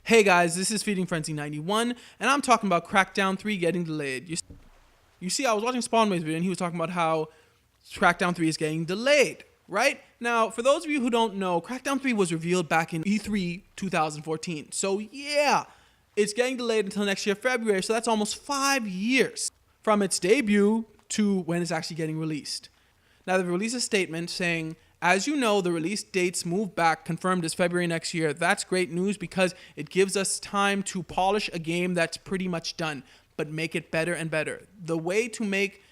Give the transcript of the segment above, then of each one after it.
Hey guys, this is Feeding Frenzy 91, and I'm talking about Crackdown 3 getting delayed. You see, I was watching Spawnway's video, and he was talking about how Crackdown 3 is getting delayed, right? Now, for those of you who don't know, Crackdown 3 was revealed back in E3 2014. So yeah, it's getting delayed until next year, February, so that's almost 5 years from its debut to when it's actually getting released. Now, they've released a statement saying, as you know, the release dates move back, confirmed as February next year. That's great news because it gives us time to polish a game that's pretty much done, but make it better and better. The way to make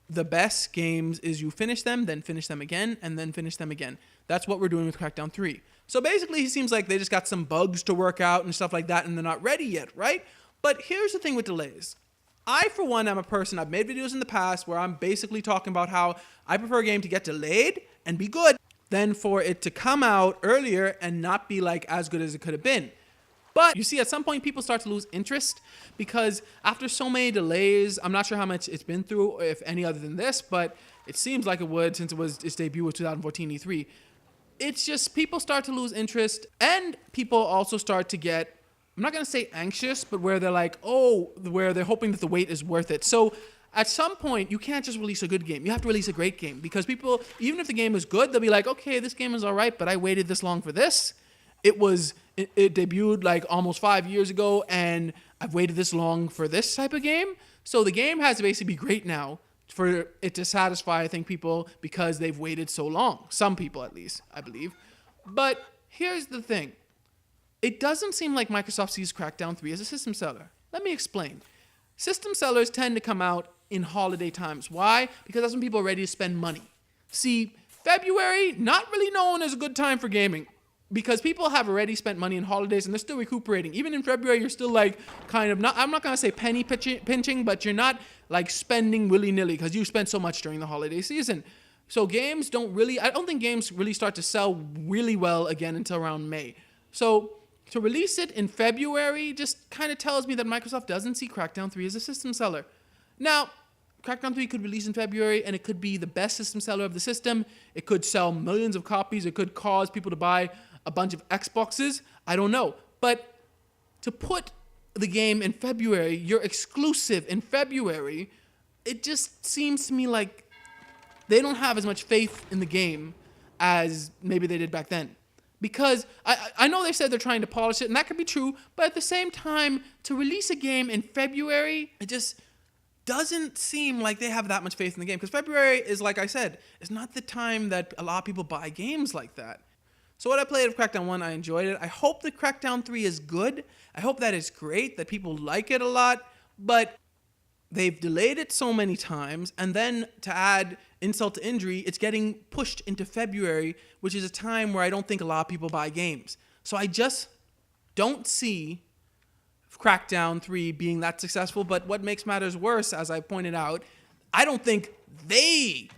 the best games is you finish them, then finish them again, and then finish them again. That's what we're doing with Crackdown 3. So basically, it seems like they just got some bugs to work out and stuff like that, and they're not ready yet, right? But here's the thing with delays. I, for one, am a person, I've made videos in the past where I'm basically talking about how I prefer a game to get delayed and be good than for it to come out earlier and not be like as good as it could have been. But you see, at some point, people start to lose interest because after so many delays, I'm not sure how much it's been through, if any other than this, but it seems like it would since its debut was 2014 E3. It's just people start to lose interest, and people also start to get, I'm not going to say anxious, but where they're like, oh, where they're hoping that the wait is worth it. So at some point, you can't just release a good game. You have to release a great game because people, even if the game is good, they'll be like, okay, this game is all right, but I waited this long for this. It debuted like almost 5 years ago, and I've waited this long for this type of game. So the game has to basically be great now for it to satisfy, I think, people because they've waited so long. Some people, at least, I believe. But here's the thing. It doesn't seem like Microsoft sees Crackdown 3 as a system seller. Let me explain. System sellers tend to come out in holiday times. Why? Because that's when people are ready to spend money. See, February, not really known as a good time for gaming because people have already spent money in holidays and they're still recuperating. Even in February, you're still like kind of not, I'm not going to say penny pinching, but you're not like spending willy-nilly because you spent so much during the holiday season. So games don't really, I don't think games really start to sell really well again until around May. So to release it in February just kind of tells me that Microsoft doesn't see Crackdown 3 as a system seller. Now, Crackdown 3 could release in February and it could be the best system seller of the system. It could sell millions of copies. It could cause people to buy a bunch of Xboxes. I don't know. But to put the game in February, your exclusive in February, it just seems to me like they don't have as much faith in the game as maybe they did back then. Because I know they said they're trying to polish it, and that could be true, but at the same time, to release a game in February, it just doesn't seem like they have that much faith in the game. Because February is, like I said, is not the time that a lot of people buy games like that. So what I played of Crackdown 1, I enjoyed it. I hope that Crackdown 3 is good. I hope that it's great, that people like it a lot, but they've delayed it so many times, and then to add insult to injury, it's getting pushed into February, which is a time where I don't think a lot of people buy games. So I just don't see Crackdown 3 being that successful, but what makes matters worse, as I pointed out, I don't think they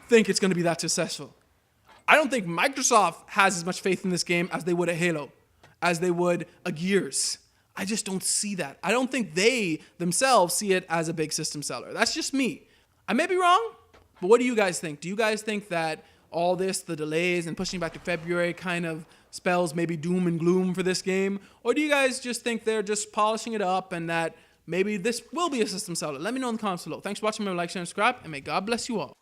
think it's going to be that successful. I don't think Microsoft has as much faith in this game as they would a Halo, as they would a Gears. I just don't see that. I don't think they themselves see it as a big system seller. That's just me. I may be wrong, but what do you guys think? Do you guys think that all this, the delays and pushing back to February kind of spells maybe doom and gloom for this game? Or do you guys just think they're just polishing it up and that maybe this will be a system seller? Let me know in the comments below. Thanks for watching. Remember to like, share, and subscribe, and may God bless you all.